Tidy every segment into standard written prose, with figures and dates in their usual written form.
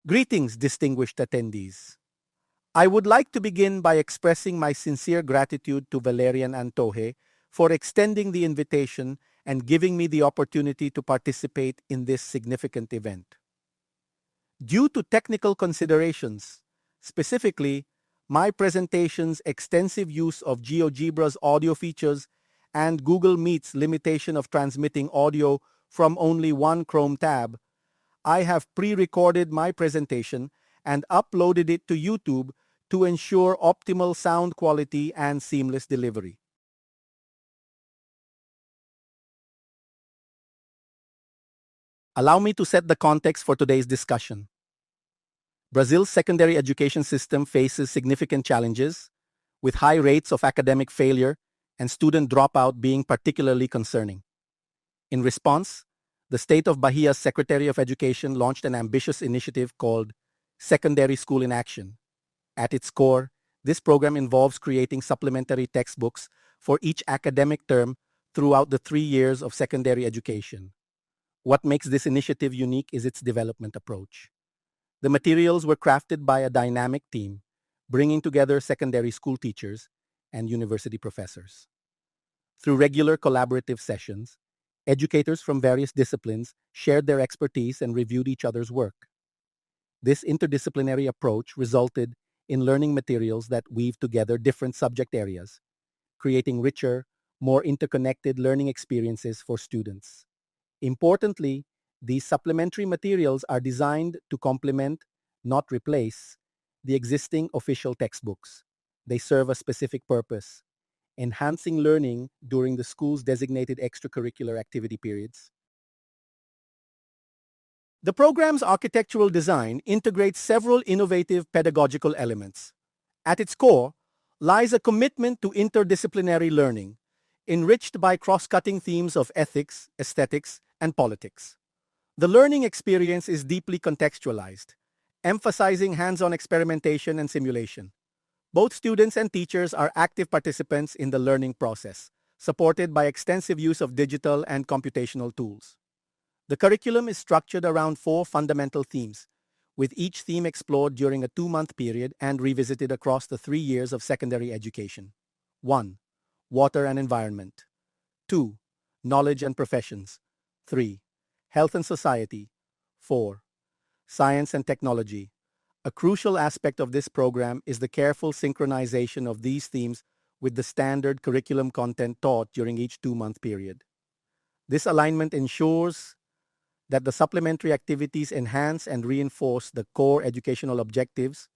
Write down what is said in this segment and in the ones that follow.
Greetings, distinguished attendees. I would like to begin by expressing my sincere gratitude to Valerian Antoje for extending the invitation and giving me the opportunity to participate in this significant event. Due to technical considerations, specifically my presentation's extensive use of Geogebra's audio features and Google Meet's limitation of transmitting audio from only one Chrome tab, I have pre-recorded my presentation and uploaded it to YouTube to ensure optimal sound quality and seamless delivery. Allow me to set the context for today's discussion. Brazil's secondary education system faces significant challenges, with high rates of academic failure and student dropout being particularly concerning. In response, the state of Bahia's Secretary of Education launched an ambitious initiative called Secondary School in Action. At its core, this program involves creating supplementary textbooks for each academic term throughout the 3 years of secondary education. What makes this initiative unique is its development approach. The materials were crafted by a dynamic team, bringing together secondary school teachers and university professors. Through regular collaborative sessions, educators from various disciplines shared their expertise and reviewed each other's work. This interdisciplinary approach resulted in learning materials that weave together different subject areas, creating richer, more interconnected learning experiences for students. Importantly, these supplementary materials are designed to complement, not replace, the existing official textbooks. They serve a specific purpose, enhancing learning during the school's designated extracurricular activity periods. The program's architectural design integrates several innovative pedagogical elements. At its core lies a commitment to interdisciplinary learning, enriched by cross-cutting themes of ethics, aesthetics, and politics. The learning experience is deeply contextualized, emphasizing hands-on experimentation and simulation. Both students and teachers are active participants in the learning process, supported by extensive use of digital and computational tools. The curriculum is structured around 4 fundamental themes, with each theme explored during a 2-month period and revisited across the 3 years of secondary education. 1. Water and environment. 2. Knowledge and professions. 3. Health and society. 4. Science and technology. A crucial aspect of this program is the careful synchronization of these themes with the standard curriculum content taught during each 2-month period. This alignment ensures that the supplementary activities enhance and reinforce the core educational objectives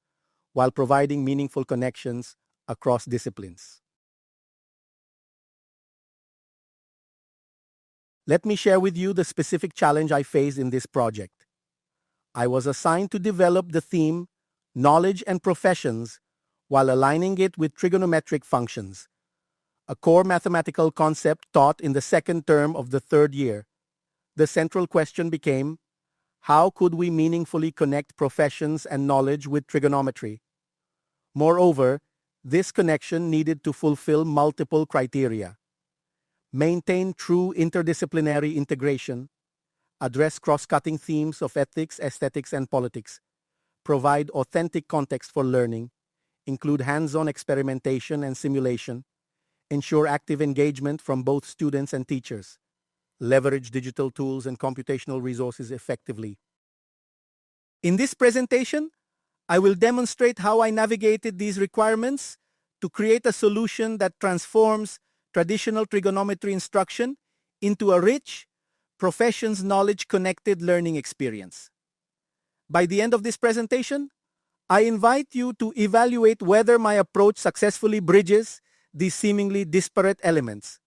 while providing meaningful connections across disciplines. Let me share with you the specific challenge I faced in this project. I was assigned to develop the theme Knowledge and Professions while aligning it with trigonometric functions, a core mathematical concept taught in the second term of the 3rd year. The central question became, how could we meaningfully connect professions and knowledge with trigonometry? Moreover, this connection needed to fulfill multiple criteria: maintain true interdisciplinary integration, address cross-cutting themes of ethics, aesthetics, and politics, provide authentic context for learning, include hands-on experimentation and simulation, ensure active engagement from both students and teachers, leverage digital tools and computational resources effectively. In this presentation, I will demonstrate how I navigated these requirements to create a solution that transforms traditional trigonometry instruction into a rich, professions knowledge-connected learning experience. By the end of this presentation, I invite you to evaluate whether my approach successfully bridges these seemingly disparate elements,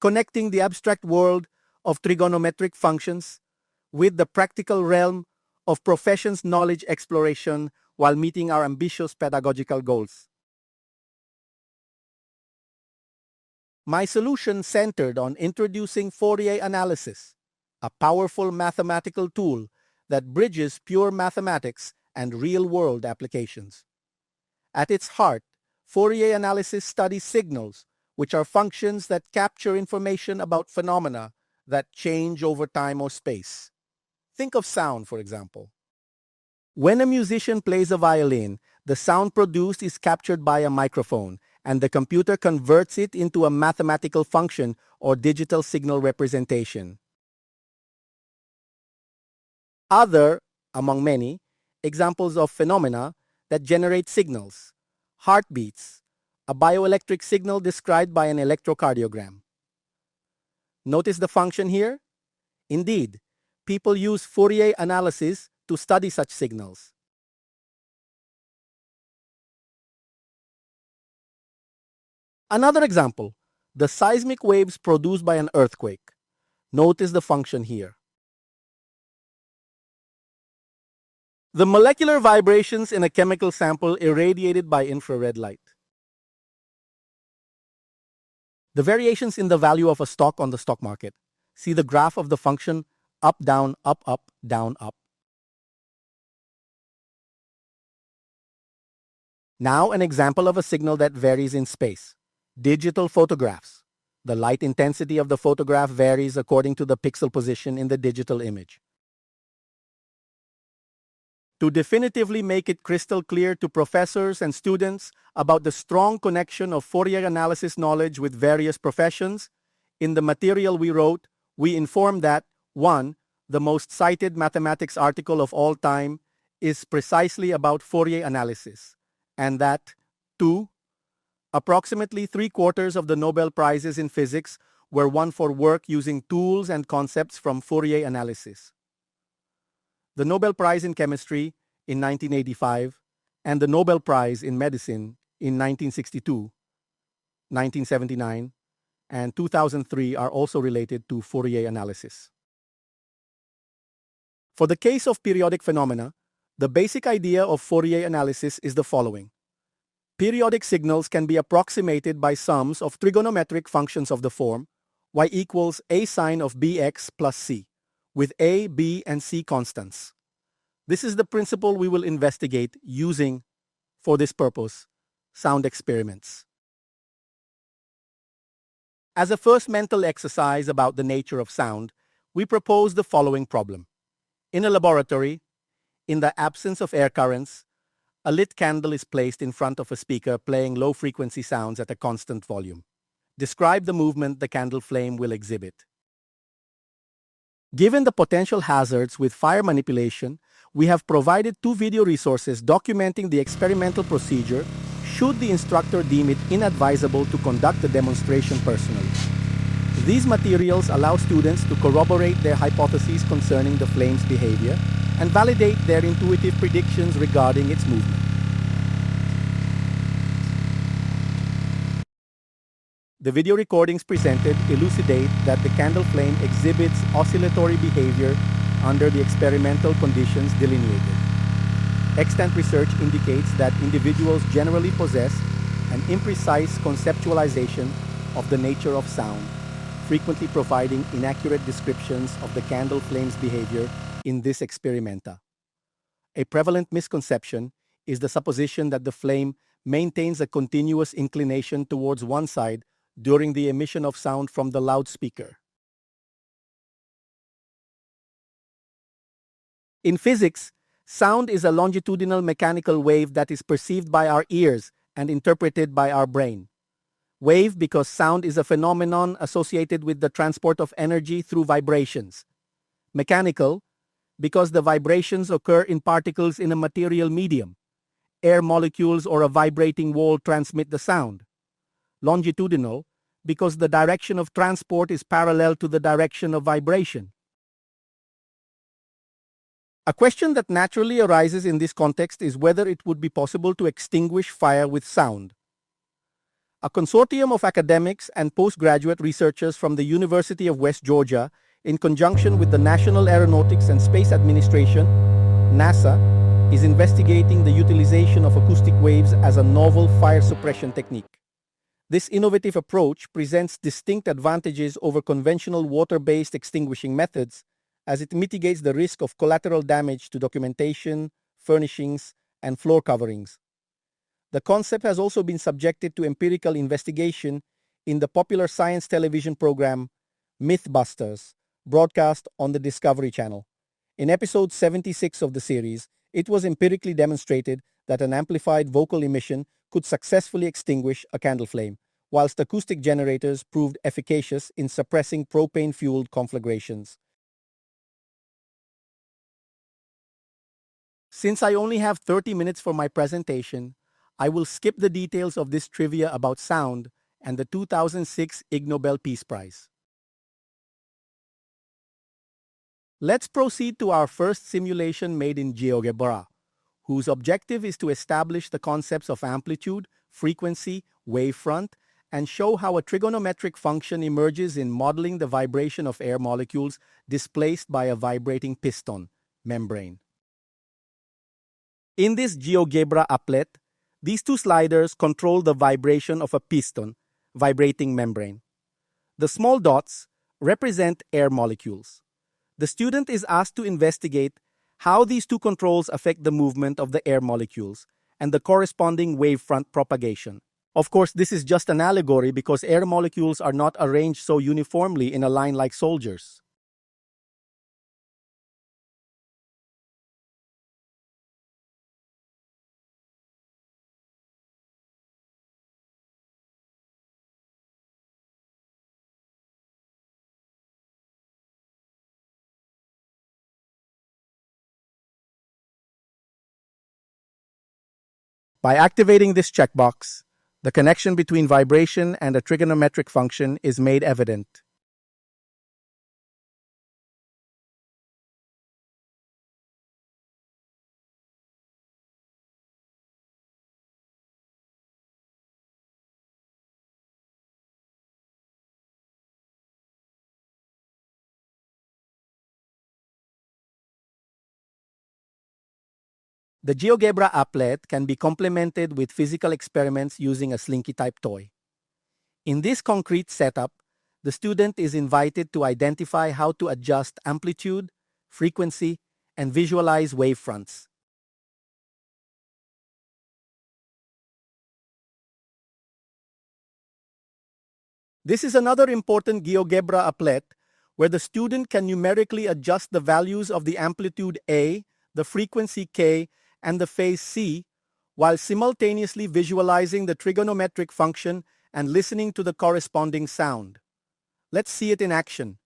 connecting the abstract world of trigonometric functions with the practical realm of professions knowledge exploration while meeting our ambitious pedagogical goals. My solution centered on introducing Fourier analysis, a powerful mathematical tool that bridges pure mathematics and real-world applications. At its heart, Fourier analysis studies signals, which are functions that capture information about phenomena that change over time or space. Think of sound, for example. When a musician plays a violin, the sound produced is captured by a microphone, and the computer converts it into a mathematical function or digital signal representation. Other, among many, examples of phenomena that generate signals: heartbeats, a bioelectric signal described by an electrocardiogram. Notice the function here? Indeed, people use Fourier analysis to study such signals. Another example, the seismic waves produced by an earthquake. Notice the function here. The molecular vibrations in a chemical sample irradiated by infrared light. The variations in the value of a stock on the stock market. See the graph of the function up, down, down, up. Now an example of a signal that varies in space. Digital photographs. The light intensity of the photograph varies according to the pixel position in the digital image. To definitively make it crystal clear to professors and students about the strong connection of Fourier analysis knowledge with various professions, in the material we wrote, we inform that 1. The most cited mathematics article of all time is precisely about Fourier analysis, and that 2. Approximately 3/4 of the Nobel Prizes in physics were won for work using tools and concepts from Fourier analysis. The Nobel Prize in Chemistry in 1985 and the Nobel Prize in Medicine in 1962, 1979, and 2003 are also related to Fourier analysis. For the case of periodic phenomena, the basic idea of Fourier analysis is the following. Periodic signals can be approximated by sums of trigonometric functions of the form y equals a sine of bx plus c, with a, b, and c constants. This is the principle we will investigate using, for this purpose, sound experiments. As a first mental exercise about the nature of sound, we propose the following problem. In a laboratory, in the absence of air currents, a lit candle is placed in front of a speaker playing low-frequency sounds at a constant volume. Describe the movement the candle flame will exhibit. Given the potential hazards with fire manipulation, we have provided 2 video resources documenting the experimental procedure should the instructor deem it inadvisable to conduct the demonstration personally. These materials allow students to corroborate their hypotheses concerning the flame's behavior and validate their intuitive predictions regarding its movement. The video recordings presented elucidate that the candle flame exhibits oscillatory behavior under the experimental conditions delineated. Extant research indicates that individuals generally possess an imprecise conceptualization of the nature of sound, frequently providing inaccurate descriptions of the candle flame's behavior in this experimenta. A prevalent misconception is the supposition that the flame maintains a continuous inclination towards one side during the emission of sound from the loudspeaker. In physics, sound is a longitudinal mechanical wave that is perceived by our ears and interpreted by our brain. Wave because sound is a phenomenon associated with the transport of energy through vibrations. Mechanical because the vibrations occur in particles in a material medium. Air molecules or a vibrating wall transmit the sound. Longitudinal because the direction of transport is parallel to the direction of vibration. A question that naturally arises in this context is whether it would be possible to extinguish fire with sound. A consortium of academics and postgraduate researchers from the University of West Georgia, in conjunction with the National Aeronautics and Space Administration, NASA, is investigating the utilization of acoustic waves as a novel fire suppression technique. This innovative approach presents distinct advantages over conventional water-based extinguishing methods, as it mitigates the risk of collateral damage to documentation, furnishings, and floor coverings. The concept has also been subjected to empirical investigation in the popular science television program Mythbusters, broadcast on the Discovery Channel. In episode 76 of the series, It was empirically demonstrated that an amplified vocal emission could successfully extinguish a candle flame, whilst acoustic generators proved efficacious in suppressing propane-fueled conflagrations. Since I only have 30 minutes for my presentation, I will skip the details of this trivia about sound and the 2006 Ig Nobel Peace Prize. Let's proceed to our first simulation made in Geogebra, whose objective is to establish the concepts of amplitude, frequency, wavefront, and show how a trigonometric function emerges in modeling the vibration of air molecules displaced by a vibrating piston membrane. In this GeoGebra applet, these two sliders control the vibration of a piston vibrating membrane. The small dots represent air molecules. The student is asked to investigate how these two controls affect the movement of the air molecules and the corresponding wavefront propagation. Of course, this is just an allegory because air molecules are not arranged so uniformly in a line like soldiers. By activating this checkbox, the connection between vibration and a trigonometric function is made evident. The GeoGebra applet can be complemented with physical experiments using a slinky-type toy. In this concrete setup, the student is invited to identify how to adjust amplitude, frequency, and visualize wavefronts. This is another important GeoGebra applet where the student can numerically adjust the values of the amplitude A, the frequency K, and the phase C, while simultaneously visualizing the trigonometric function and listening to the corresponding sound. Let's see it in action.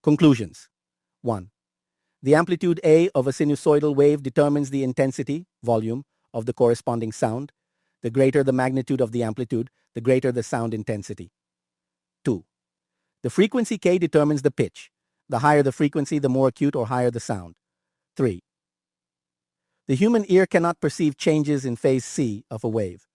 Conclusions. 1. The amplitude A of a sinusoidal wave determines the intensity, volume, of the corresponding sound. The greater the magnitude of the amplitude, the greater the sound intensity. 2. The frequency K determines the pitch. The higher the frequency, the more acute or higher the sound. 3. The human ear cannot perceive changes in phase C of a wave.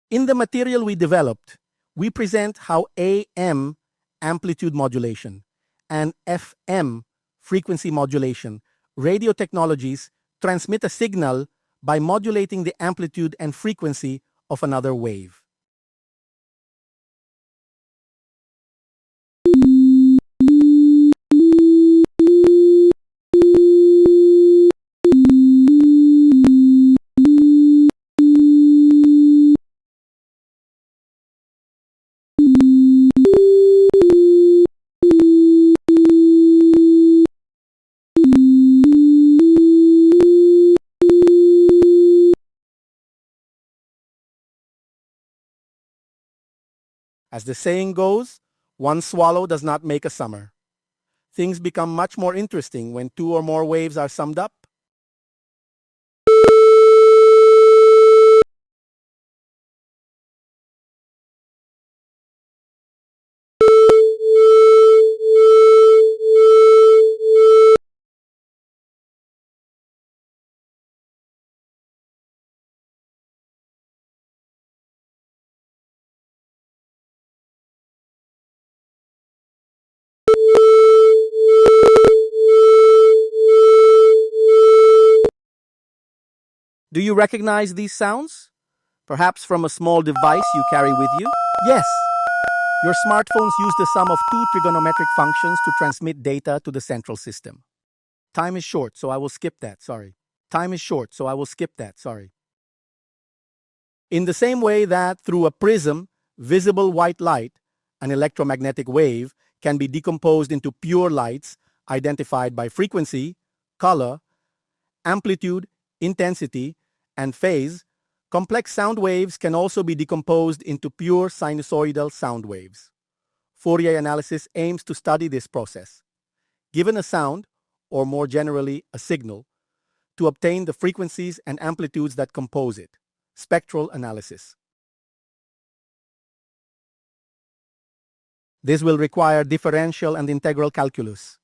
In the material we developed, we present how AM, amplitude modulation, and FM, frequency modulation, radio technologies transmit a signal by modulating the amplitude and frequency of another wave. As the saying goes, one swallow does not make a summer. Things become much more interesting when two or more waves are summed up. Do you recognize these sounds? Perhaps from a small device you carry with you? Yes. Your smartphones use the sum of two trigonometric functions to transmit data to the central system. Time is short, so I will skip that, sorry. In the same way that through a prism, visible white light, an electromagnetic wave, can be decomposed into pure lights identified by frequency, color, amplitude, intensity, and phase, complex sound waves can also be decomposed into pure sinusoidal sound waves. Fourier analysis aims to study this process. Given a sound, or more generally a signal, to obtain the frequencies and amplitudes that compose it. Spectral analysis. This will require differential and integral calculus.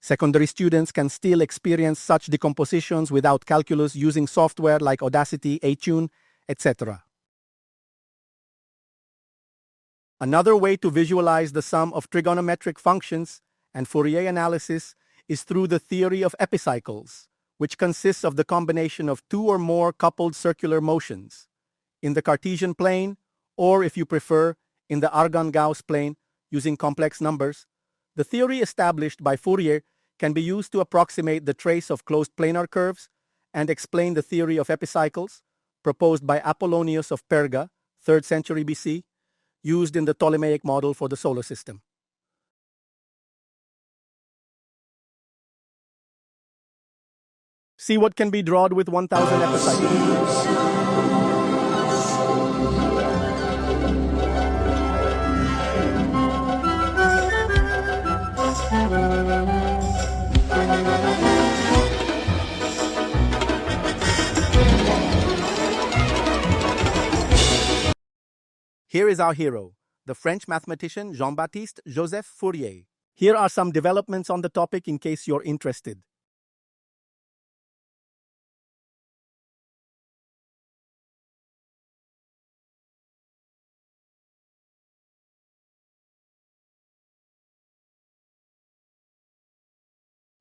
Secondary students can still experience such decompositions without calculus using software like Audacity, Atune, etc. Another way to visualize the sum of trigonometric functions and Fourier analysis is through the theory of epicycles, which consists of the combination of two or more coupled circular motions in the Cartesian plane, or if you prefer, in the Argand-Gauss plane using complex numbers. The theory established by Fourier can be used to approximate the trace of closed planar curves and explain the theory of epicycles proposed by Apollonius of Perga, 3rd century BC, used in the Ptolemaic model for the solar system. See what can be drawn with 1000 epicycles. Here is our hero, the French mathematician Jean-Baptiste Joseph Fourier. Here are some developments on the topic in case you're interested.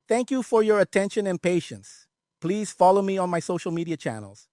Thank you for your attention and patience. Please follow me on my social media channels.